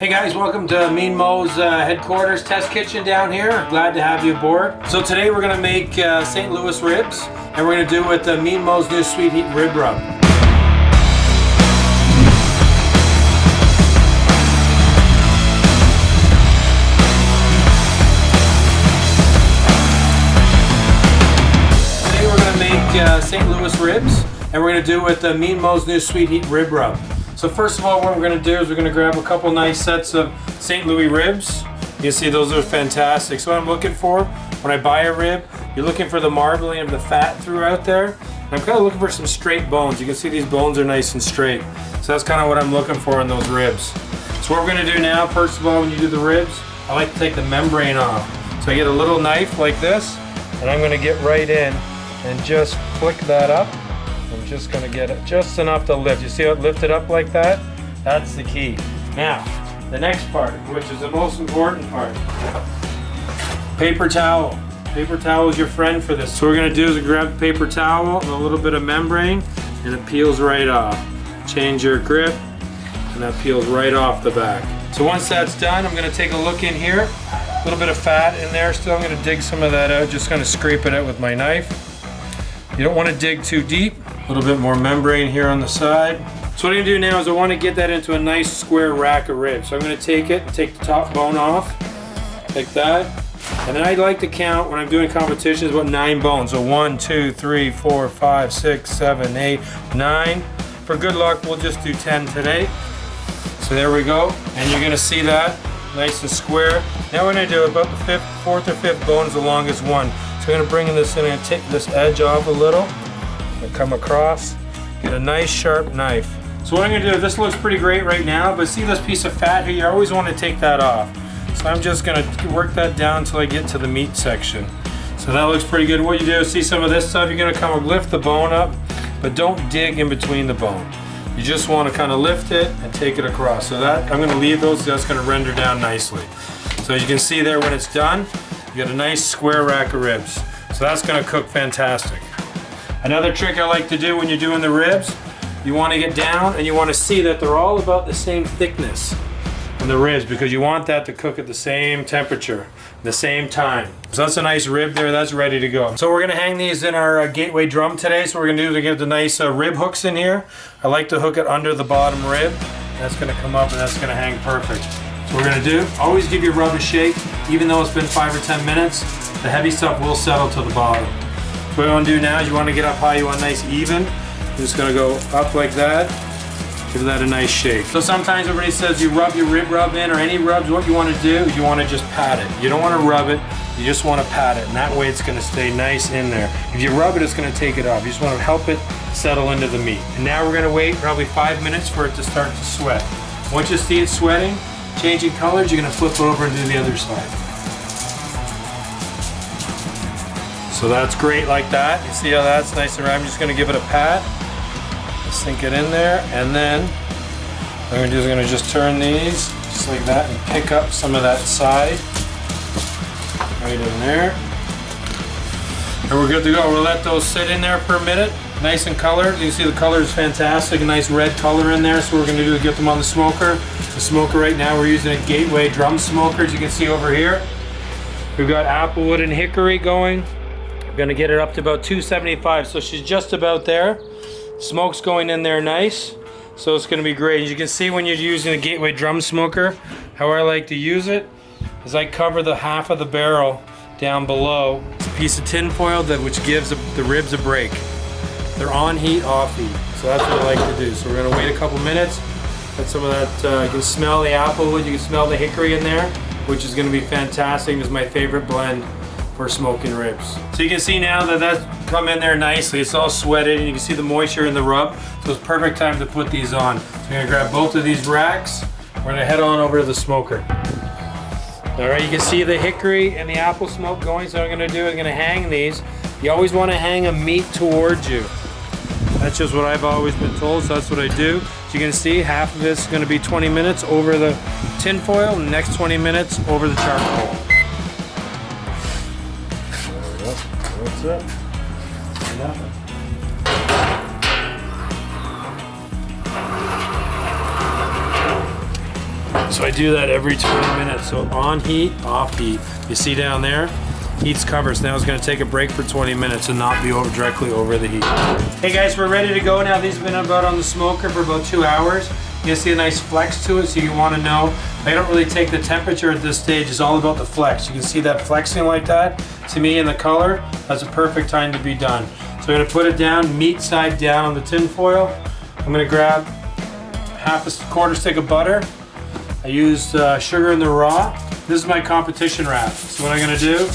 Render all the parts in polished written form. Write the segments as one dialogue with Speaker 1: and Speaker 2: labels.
Speaker 1: Hey guys, welcome to Mean Mo's headquarters test kitchen down here. Glad to have you aboard. So today we're going to make St. Louis ribs, and we're going to do it with Mean Mo's new Sweet Heat Rib Rub. Today we're going to make St. Louis ribs, and we're going to do it with Mean Mo's new Sweet Heat Rib Rub. So first of all, what we're going to do is we're going to grab a couple nice sets of St. Louis ribs. You can see those are fantastic. So what I'm looking for when I buy a rib, you're looking for the marbling of the fat throughout there. And I'm kind of looking for some straight bones. You can see these bones are nice and straight. So that's kind of what I'm looking for in those ribs. So what we're going to do now, first of all, when you do the ribs, I like to take the membrane off. So I get a little knife like this, and I'm going to get right in and just flick that up. I'm just going to get it just enough to lift. You see how it lifted up like that? That's the key. Now, the next part, which is the most important part. Paper towel. Paper towel is your friend for this. So what we're going to do is grab the paper towel and a little bit of membrane, and it peels right off. Change your grip, and that peels right off the back. So once that's done, I'm going to take a look in here. A little bit of fat in there still. I'm going to dig some of that out. Just going to scrape it out with my knife. You don't want to dig too deep. A little bit more membrane here on the side. So what I'm going to do now is I want to get that into a nice square rack of ribs. So I'm going to take it and take the top bone off, like that. And then I like to count when I'm doing competitions about 9 bones. So 1, 2, 3, 4, 5, 6, 7, 8, 9. For good luck, we'll just do 10 today. So there we go. And you're going to see that nice and square. Now we're going to do about the 4th or 5th bone is the longest one. So I'm going to bring this in and take this edge off a little. And come across, get a nice sharp knife. So what I'm going to do, this looks pretty great right now, but see this piece of fat here, you always want to take that off. So I'm just going to work that down until I get to the meat section. So that looks pretty good. What you do is see some of this stuff, you're going to come and lift the bone up, but don't dig in between the bone. You just want to kind of lift it and take it across. So that, I'm going to leave those, so that's going to render down nicely. So as you can see there when it's done, you got a nice square rack of ribs. So that's going to cook fantastic. Another trick I like to do when you're doing the ribs, you want to get down and you want to see that they're all about the same thickness in the ribs, because you want that to cook at the same temperature, the same time. So that's a nice rib there, that's ready to go. So we're going to hang these in our gateway drum today. So what we're going to do is get the nice rib hooks in here. I like to hook it under the bottom rib. That's going to come up and that's going to hang perfect. So what we're going to do, always give your rub a shake, even though it's been 5 or 10 minutes, the heavy stuff will settle to the bottom. What you want to do now is you want to get up high, you want nice even. You're just going to go up like that, give that a nice shake. So sometimes everybody says you rub your rib rub in, or any rubs, what you want to do is you want to just pat it. You don't want to rub it, you just want to pat it, and that way it's going to stay nice in there. If you rub it, it's going to take it off. You just want to help it settle into the meat. And now we're going to wait probably 5 minutes for it to start to sweat. Once you see it sweating, changing colors, you're going to flip over and do the other side. So that's great like that. You see how that's nice and round? I'm just going to give it a pat. Sink it in there, and then what I'm going to just turn these just like that and pick up some of that side right in there. And we're good to go. We'll let those sit in there for a minute, nice and colored. You can see the color is fantastic, a nice red color in there. So what we're going to do is get them on the smoker. The smoker right now, we're using a Gateway drum smoker, as you can see over here. We've got applewood and hickory going. Gonna get it up to about 275, so she's just about there. Smoke's going in there nice, so it's gonna be great. As you can see when you're using the Gateway drum smoker, how I like to use it is I cover the half of the barrel down below. It's a piece of tin foil which gives the ribs a break. They're on heat, off heat, so that's what I like to do. So we're gonna wait a couple minutes, let some of that, you can smell the applewood, you can smell the hickory in there, which is gonna be fantastic. It's my favorite blend for smoking ribs. So you can see now that that's come in there nicely. It's all sweated and you can see the moisture in the rub. So it's perfect time to put these on. So I'm gonna grab both of these racks. We're gonna head on over to the smoker. All right, you can see the hickory and the apple smoke going. So what I'm gonna do is I'm gonna hang these. You always wanna hang a meat towards you. That's just what I've always been told, so that's what I do. So you can see half of it's gonna be 20 minutes over the tin foil and the next 20 minutes over the charcoal. What's up? Nothing. So I do that every 20 minutes. So on heat, off heat. You see down there? Heat's covered. So now it's gonna take a break for 20 minutes and not be directly over the heat. Hey guys, we're ready to go now. These have been about on the smoker for about 2 hours. You see a nice flex to it, so you wanna know. I don't really take the temperature at this stage. It's all about the flex. You can see that flexing like that. To me, in the color, that's a perfect time to be done. So I'm gonna put it down, meat side down on the tin foil. I'm gonna grab half a quarter stick of butter. I used sugar in the raw. This is my competition wrap. So what I'm gonna do,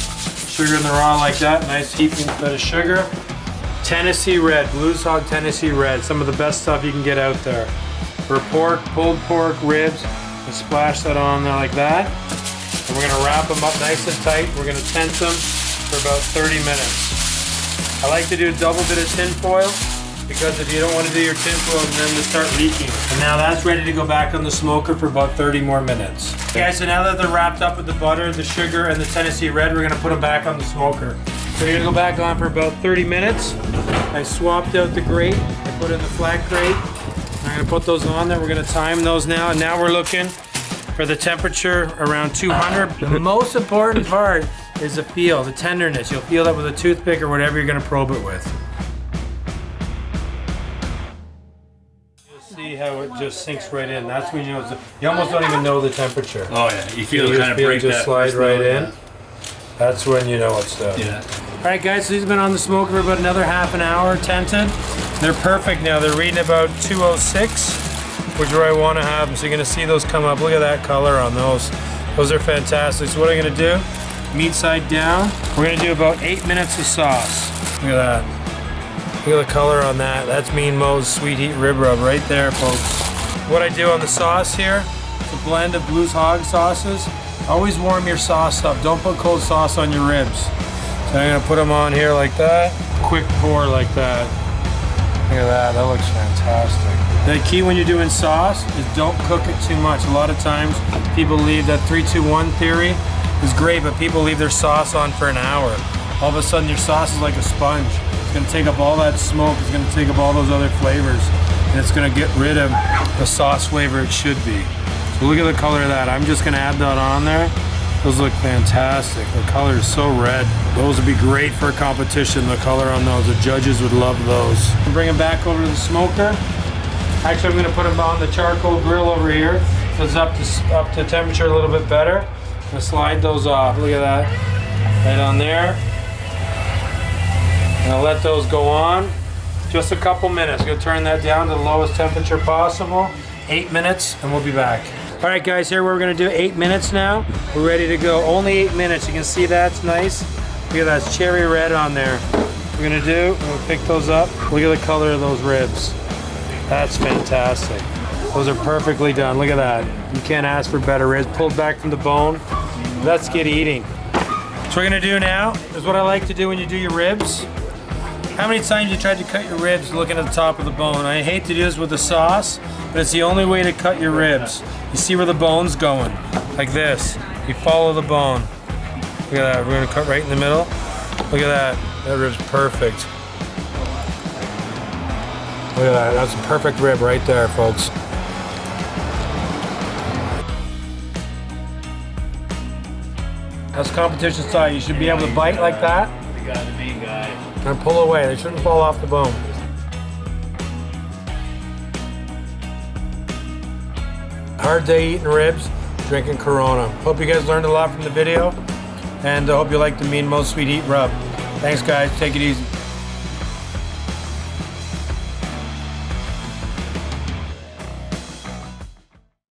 Speaker 1: sugar in the raw like that, nice heaping bit of sugar. Tennessee Red, Blues Hog Tennessee Red, some of the best stuff you can get out there. For pork, pulled pork, ribs, and splash that on there like that. And we're gonna wrap them up nice and tight. We're gonna tense them for about 30 minutes. I like to do a double bit of tin foil because if you don't want to do your tin foil and then they start leaking. And now that's ready to go back on the smoker for about 30 more minutes. Okay, so now that they're wrapped up with the butter, the sugar, and the Tennessee Red, we're gonna put them back on the smoker. So you're gonna go back on for about 30 minutes. I swapped out the grate, I put in the flat grate. I'm gonna put those on there. We're gonna time those now, and now we're looking for the temperature around 200. The most important part is the feel, the tenderness. You'll feel that with a toothpick or whatever you're gonna probe it with. You'll see how it just sinks right in. That's when you know you almost don't even know the temperature.
Speaker 2: Oh yeah, you feel it kind of break
Speaker 1: just
Speaker 2: that.
Speaker 1: Slide right in. That's when you know it's done.
Speaker 2: Yeah.
Speaker 1: All right, guys, so these have been on the smoker for about another half an hour, tented. They're perfect now. They're reading about 206, which is where I want to have them. So you're gonna see those come up. Look at that color on those. Those are fantastic. So what I'm gonna do, meat side down. We're gonna do about 8 minutes of sauce. Look at that. Look at the color on that. That's Mean Mo's Sweet Heat Rib Rub right there, folks. What I do on the sauce here, it's a blend of Blues Hog sauces. Always warm your sauce up. Don't put cold sauce on your ribs. So I'm gonna put them on here like that. Quick pour like that. Look at that, that looks fantastic. The key when you're doing sauce is don't cook it too much. A lot of times people leave that 3-2-1 theory is great, but people leave their sauce on for an hour. All of a sudden your sauce is like a sponge. It's gonna take up all that smoke, it's gonna take up all those other flavors, and it's gonna get rid of the sauce flavor it should be. So look at the color of that. I'm just gonna add that on there. Those look fantastic. The color is so red. Those would be great for a competition, the color on those. The judges would love those. Bring them back over to the smoker. Actually, I'm gonna put them on the charcoal grill over here. So it's up to temperature a little bit better. I'm gonna slide those off. Look at that. Right on there. I'm gonna let those go on. Just a couple minutes. I'm gonna turn that down to the lowest temperature possible. 8 minutes, and we'll be back. All right, guys, here we're gonna do 8 minutes now. We're ready to go. Only 8 minutes. You can see that's nice. Look at that, it's cherry red on there. We're gonna do, we'll pick those up. Look at the color of those ribs. That's fantastic. Those are perfectly done. Look at that. You can't ask for better ribs. Pulled back from the bone. Let's get eating. So we're gonna do now is what I like to do when you do your ribs. How many times you tried to cut your ribs looking at the top of the bone? I hate to do this with the sauce, but it's the only way to cut your ribs. You see where the bone's going, like this. You follow the bone. Look at that, we're gonna cut right in the middle. Look at that, that rib's perfect. Look at that, that's a perfect rib right there, folks. That's competition style. You should be able to bite like that.
Speaker 2: You got the main guy.
Speaker 1: And pull away, they shouldn't fall off the bone. Hard day eating ribs, drinking Corona. Hope you guys learned a lot from the video, and I hope you like the Mean Mo's Sweet Heat Rub. Thanks guys, take it easy.